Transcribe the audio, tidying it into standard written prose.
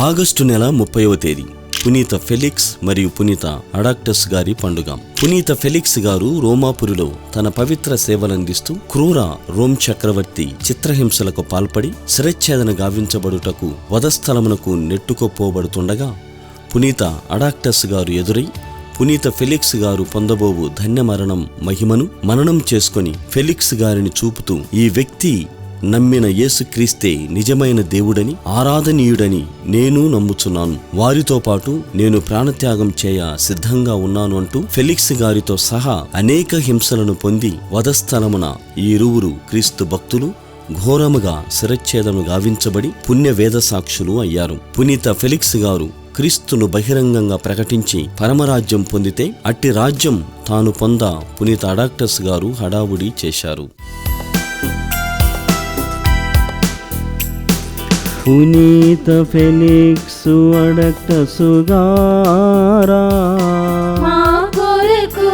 August నెల 30వ తేదీ పునీత ఫెలిక్స్ మరియు పునీత అడాక్టస్ గారి పండుగ. పునీత ఫెలిక్స్ గారు రోమాపురిలో తన పవిత్ర సేవలందిస్తూ క్రూర రోమ్ చక్రవర్తి చిత్రహింసలకు పాల్పడి శిరచ్ఛేదన గావించబడుటకు వధస్థలమునకు నెట్టుకుపోబడుతుండగా పునీత అడాక్టస్ గారు ఎదురై పునీత ఫెలిక్స్ గారు పొందబోవు ధన్యమరణం మహిమను మననం చేసుకొని ఫెలిక్స్ గారిని చూపుతూ, ఈ వ్యక్తి నమ్మిన యేసుక్రీస్తే నిజమైన దేవుడని, ఆరాధనీయుడని నేను నమ్ముచున్నాను. వారితో పాటు నేను ప్రాణత్యాగం చేయ సిద్ధంగా ఉన్నాను అంటూ ఫెలిక్స్ గారితో సహా అనేక హింసలను పొంది వధస్థలమున ఈ ఇరువురు క్రీస్తు భక్తులు ఘోరముగా శిరచ్ఛేదము గావించబడి పుణ్య వేద సాక్షులు అయ్యారు. పునీత ఫెలిక్స్ గారు క్రీస్తును బహిరంగంగా ప్రకటించి పరమరాజ్యం పొందితే అట్టి రాజ్యం తాను పొంద పునీత అడాక్టస్ గారు హడావుడి చేశారు. పునీత ఫెలిక్సు అడాక్టసు గారా మా కొరకు